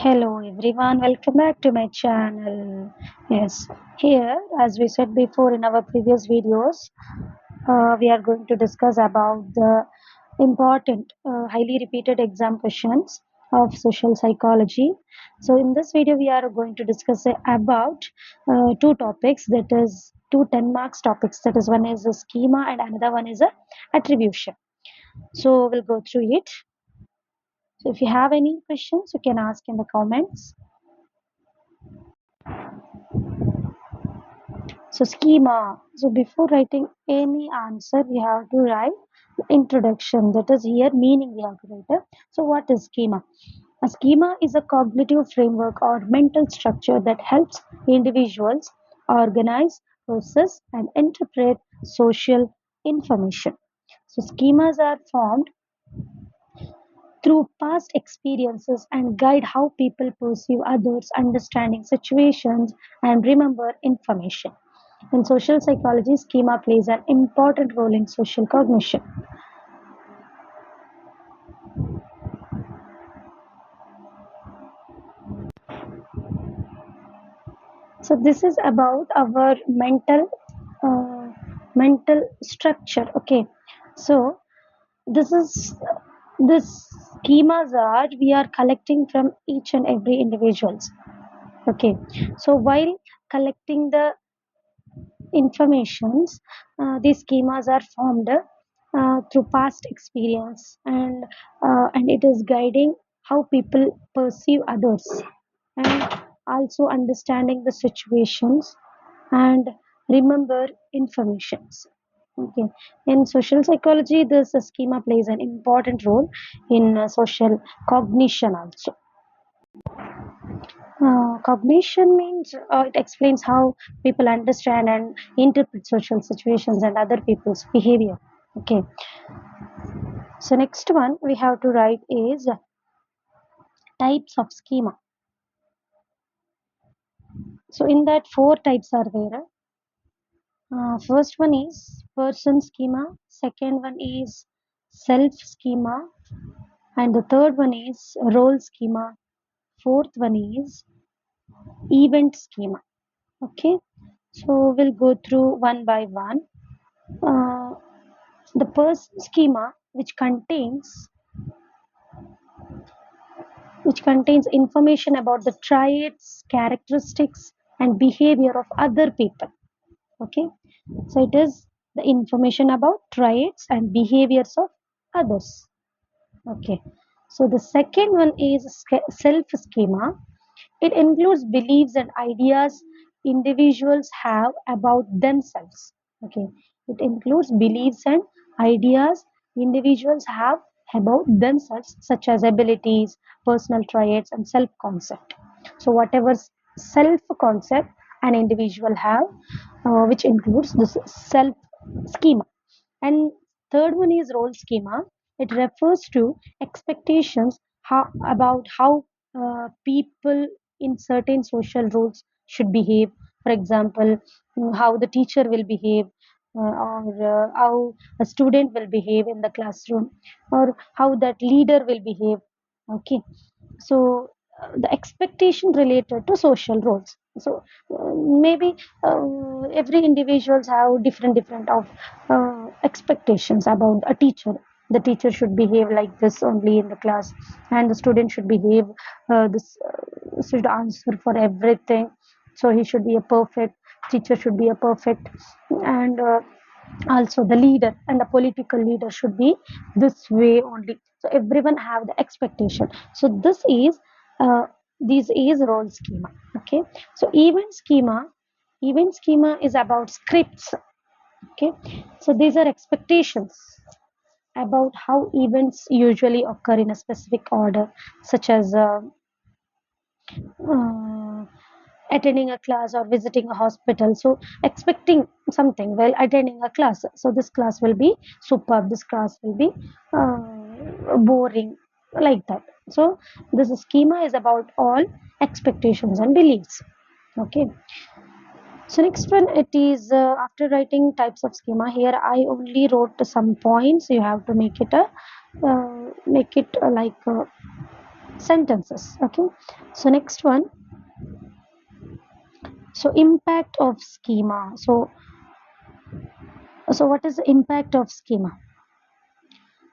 Hello everyone, welcome back to my channel. Yes, here, as we said before in our previous videos, we are going to discuss about the important, highly repeated exam questions of social psychology. So, in this video, we are going to discuss about two topics, that is, two 10 marks topics. That is, one is a schema and another one is a attribution. So, we'll go through it. So, if you have any questions, you can ask in the comments. So schema. So before writing any answer, we have to write introduction. That is here meaning we have to write. So what is schema? A schema is a cognitive framework or mental structure that helps individuals organize, process, and interpret social information. So schemas are formed through past experiences and guide how people perceive others, understanding situations, and remember information. In social psychology, schema plays an important role in social cognition. So this is about our mental structure. Okay, so this is this schemas are we are collecting from each and every individuals. Okay, so while collecting the informations, these schemas are formed through past experience and it is guiding how people perceive others and also understanding the situations and remember informations. Okay, in social psychology, this schema plays an important role in social cognition also. Cognition means it explains how people understand and interpret social situations and other people's behavior. Okay, so next one we have to write is types of schema. So in that four types are there. First one is person schema, second one is self schema, and the third one is role schema, fourth one is event schema. Okay, so we'll go through one by one. Uh, the person schema, which contains information about the traits, characteristics, and behavior of other people. Okay, so it is the information about traits and behaviors of others. Okay, so the second one is self schema. It includes beliefs and ideas individuals have about themselves. Okay, it includes beliefs and ideas individuals have about themselves, such as abilities, personal traits, and self concept. So, whatever self concept an individual have, which includes this self schema. And third one is role schema. It refers to expectations about how people in certain social roles should behave. For example, how the teacher will behave, or how a student will behave in the classroom, or how that leader will behave. Okay, so the expectation related to social roles. So maybe every individuals have different of expectations about a teacher. The teacher should behave like this only in the class, and the student should behave this should answer for everything. So he should be a perfect teacher, should be a perfect, and also the leader and the political leader should be this way only. So everyone have the expectation. So uh, this is role schema. Okay, so event schema is about scripts. Okay, so these are expectations about how events usually occur in a specific order, such as uh, attending a class or visiting a hospital. So expecting something while attending a class. So this class will be superb, this class will be boring, like that. So this schema is about all expectations and beliefs. Okay, so next one, it is after writing types of schema. Here I only wrote some points. You have to make it like sentences. Okay, so next one, so impact of schema. So what is the impact of schema?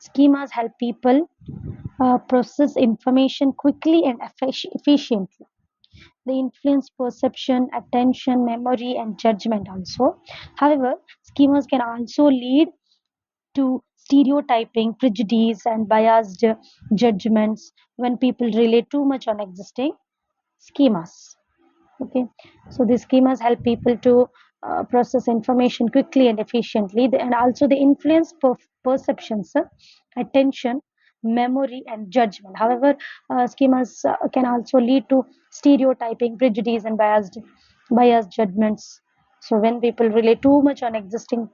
Schemas help people process information quickly and efficiently. They influence perception, attention, memory, and judgment also. However, schemas can also lead to stereotyping, prejudice, and biased judgments when people rely too much on existing schemas. Okay, so these schemas help people to process information quickly and efficiently, and also they influence perceptions, attention, memory, and judgment. However, schemas can also lead to stereotyping, prejudice, and biased judgments. So when people rely too much on existing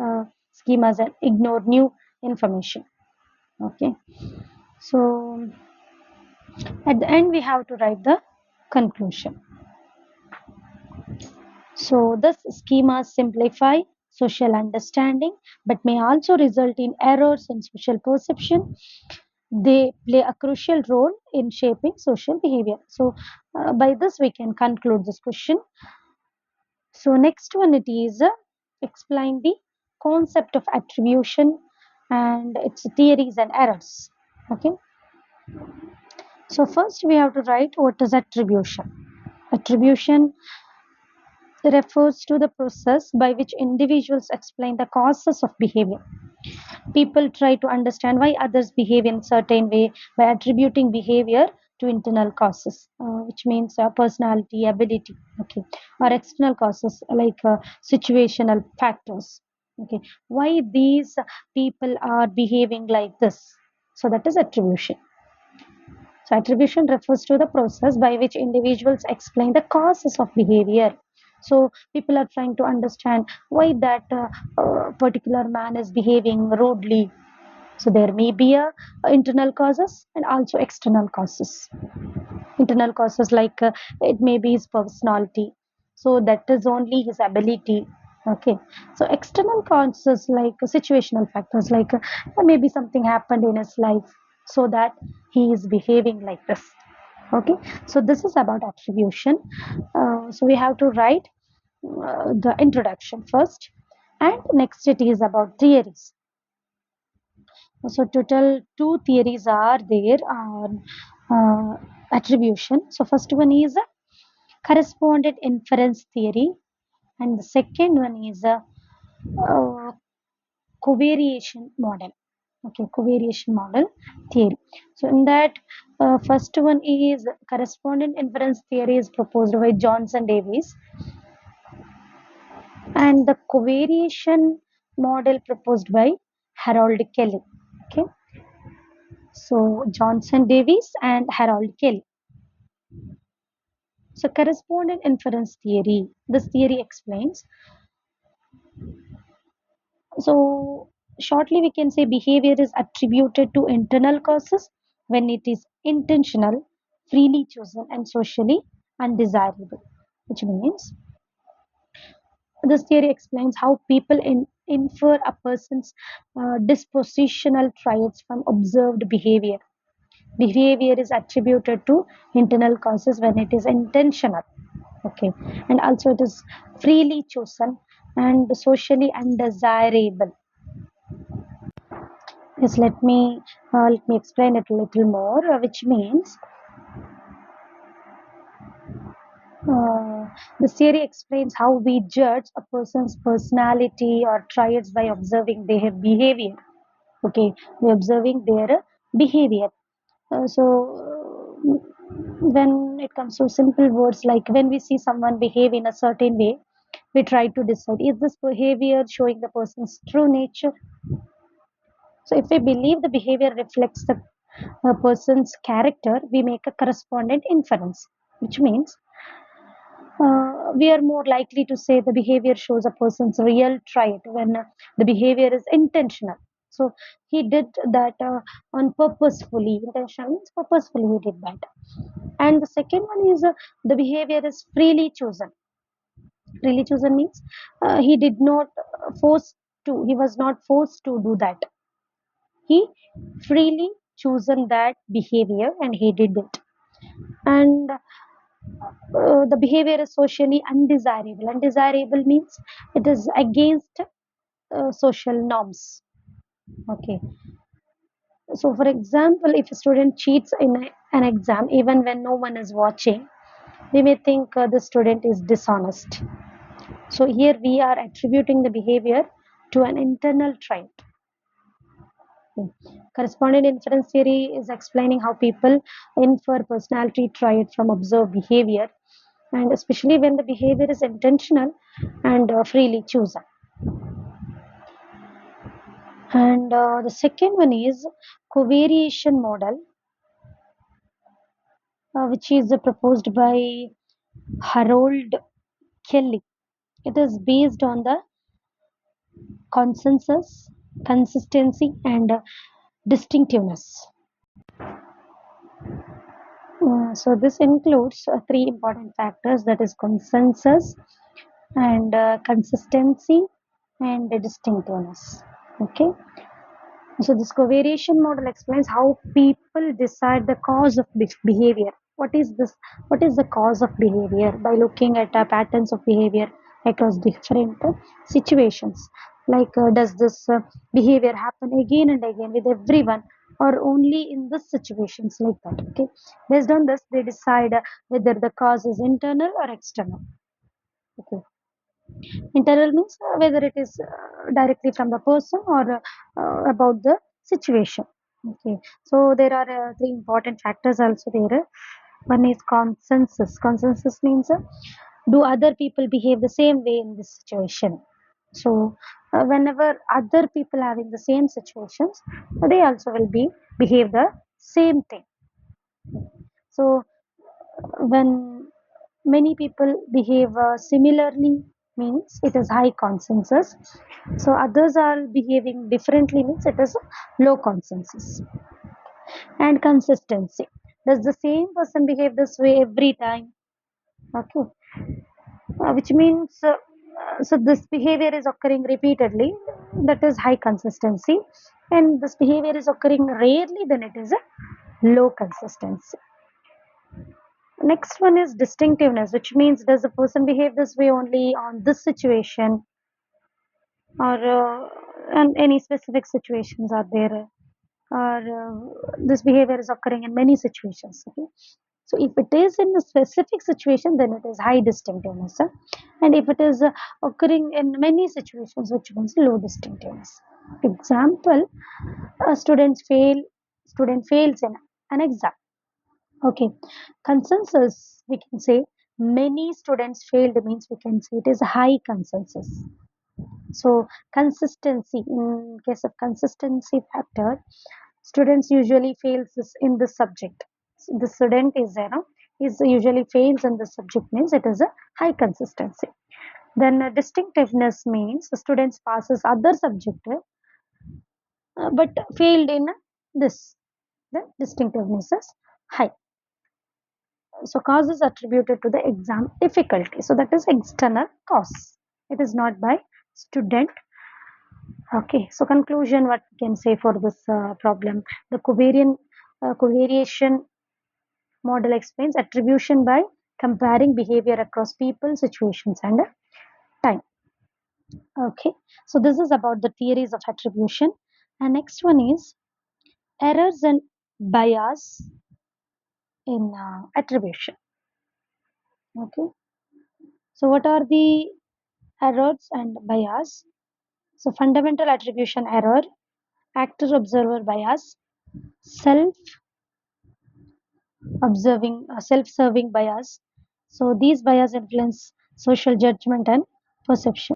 uh, schemas and ignore new information. Okay, so at the end we have to write the conclusion. So thus schemas simplify social understanding but may also result in errors in social perception. They play a crucial role in shaping social behavior. So by this we can conclude this question. So next one it is explain the concept of attribution and its theories and errors. Okay. So first we have to write what is attribution. Attribution refers to the process by which individuals explain the causes of behavior. People try to understand why others behave in a certain way by attributing behavior to internal causes, which means personality, ability, okay, or external causes like situational factors. Okay, why these people are behaving like this? So that is attribution. So attribution refers to the process by which individuals explain the causes of behavior. So people are trying to understand why that particular man is behaving rudely. So there may be internal causes and also external causes. Internal causes like it may be his personality. So that is only his ability. Okay. So external causes like situational factors like maybe something happened in his life so that he is behaving like this. Okay. So this is about attribution. So we have to write the introduction first, and next it is about theories. So total two theories are there on attribution. So first one is a correspondent inference theory, and the second one is a uh, covariation model. Okay, covariation model theory. So in that, first one is correspondent inference theory is proposed by Johnson Davis, and the covariation model proposed by Harold Kelly. Okay, so Johnson Davis and Harold Kelly. So correspondent inference theory. This theory explains. So shortly we can say behavior is attributed to internal causes when it is intentional, freely chosen, and socially undesirable. Which means this theory explains how people infer a person's dispositional traits from observed behavior. Behavior is attributed to internal causes when it is intentional, okay, and also it is freely chosen and socially undesirable. Yes, let me explain it a little more, which means the theory explains how we judge a person's personality or traits by observing their behavior. Okay, by observing their behavior. When it comes to simple words like when we see someone behave in a certain way, we try to decide is this behavior showing the person's true nature. So if we believe the behavior reflects the person's character, we make a correspondent inference, which means we are more likely to say the behavior shows a person's real trait when the behavior is intentional. So he did that on purposefully. Intentional means purposefully he did that. And the second one is the behavior is freely chosen. Freely chosen means he did not force to. He was not forced to do that. He freely chosen that behavior and he did it. And the behavior is socially undesirable. Undesirable means it is against social norms. Okay. So, for example, if a student cheats in an exam, even when no one is watching, we may think the student is dishonest. So, here we are attributing the behavior to an internal trait. Correspondent inference theory is explaining how people infer personality trait from observed behavior, and especially when the behavior is intentional and freely chosen. And the second one is covariation model, which is proposed by Harold Kelly. It is based on the consensus, consistency, and distinctiveness. So this includes three important factors, that is consensus and consistency and distinctiveness. Okay. So this covariation model explains how people decide the cause of behavior. What is this? What is the cause of behavior? By looking at patterns of behavior across different situations. Like, does this behavior happen again and again with everyone, or only in this situations, like that? Okay. Based on this, they decide whether the cause is internal or external. Okay. Internal means whether it is directly from the person or about the situation. Okay, so there are three important factors also there. One is consensus. Consensus means do other people behave the same way in this situation? So whenever other people are in the same situations, they also will be behave the same thing. So when many people behave similarly, means it is high consensus. So others are behaving differently, means it is low consensus. And consistency, does the same person behave this way every time? Okay. Which means so this behavior is occurring repeatedly, that is high consistency, and this behavior is occurring rarely, then it is a low consistency. Next one is distinctiveness, which means does the person behave this way only on this situation, or and any specific situations are there, or this behavior is occurring in many situations. Okay. So if it is in a specific situation, then it is high distinctiveness, and if it is occurring in many situations, which means low distinctiveness. Example: a student fails in an exam. Okay, consensus, we can say many students failed, means we can say it is a high consensus. So consistency, in case of consistency factor, students usually fails this in the subject. The student is, is usually fails in the subject, means it is a high consistency. Then distinctiveness means the students passes other subject, but failed in this. The distinctiveness is high. So cause is attributed to the exam difficulty. So that is external cause. It is not by student. Okay. So conclusion, what we can say for this problem: the covariation model explains attribution by comparing behavior across people, situations, and time. Okay. So this is about the theories of attribution. And next one is errors and bias in attribution. Okay. So what are the errors and bias? So fundamental attribution error, actor observer bias, self self-serving bias. So these bias influence social judgment and perception.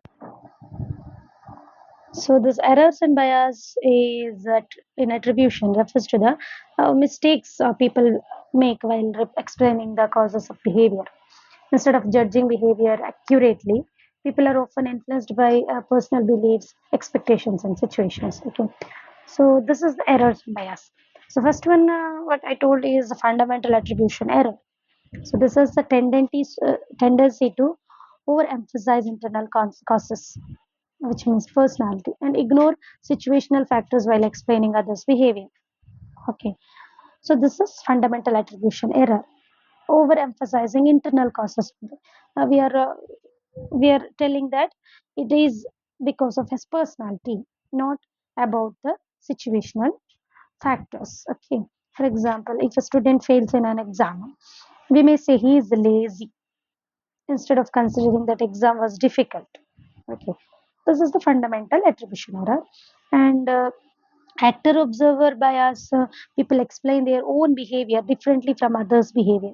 So this errors and bias is in attribution refers to the mistakes people make while explaining the causes of behavior. Instead of judging behavior accurately, people are often influenced by personal beliefs, expectations, and situations. Okay, so this is the errors and bias. So first one, what I told is the fundamental attribution error. So this is the tendency to overemphasize internal causes, which means personality, and ignore situational factors while explaining others' behavior. Okay, so this is fundamental attribution error, overemphasizing internal causes. We are telling that it is because of his personality, not about the situational factors. Okay, for example, if a student fails in an exam, we may say he is lazy instead of considering that exam was difficult. Okay, this is the fundamental attribution error. And actor observer bias, people explain their own behavior differently from others behavior.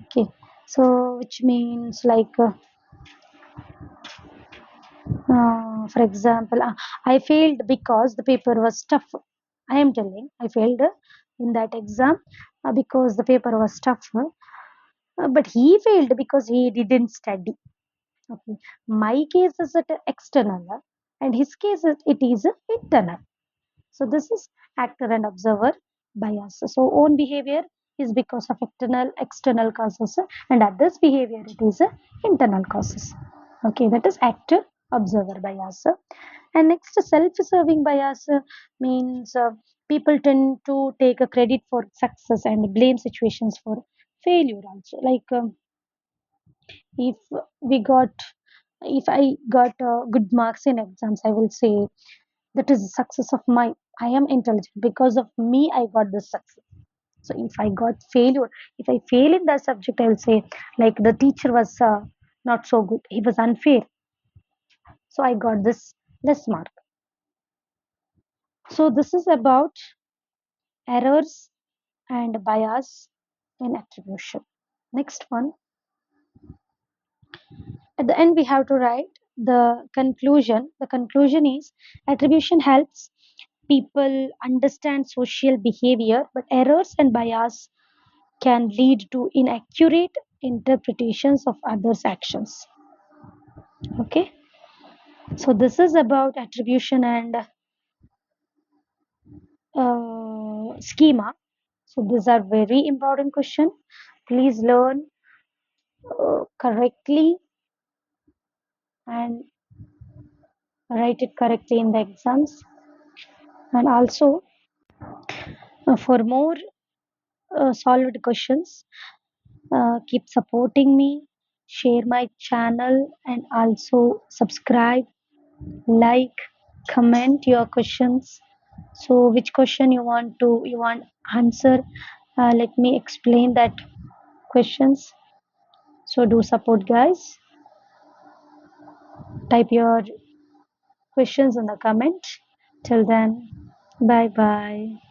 Okay, so which means like for example, I failed because the paper was tough. I am telling I failed in that exam because the paper was tough, but he failed because he didn't study. Okay, my case is at external, and his case it is internal. So this is actor and observer bias. So own behavior is because of external causes, and others' behavior it is internal causes. Okay, that is actor observer bias. And next, self-serving bias means people tend to take a credit for success and blame situations for failure also. Like if we got if I got good marks in exams, I will say that is the success of my I am intelligent because of me I got this success. So if I got failure, if I fail in that subject, I will say like the teacher was not so good, he was unfair, so I got this less mark. So this is about errors and bias in attribution. Next one, at the end we have to write the conclusion is attribution helps people understand social behavior, but errors and bias can lead to inaccurate interpretations of others' actions. Okay, so this is about attribution and schema. So these are very important questions. Please learn correctly and write it correctly in the exams. And also, for more solved questions, keep supporting me, share my channel, and also subscribe, like, comment your questions. So which question you want answer, let me explain that questions. So do support guys, type your questions in the comment. Till then, bye bye.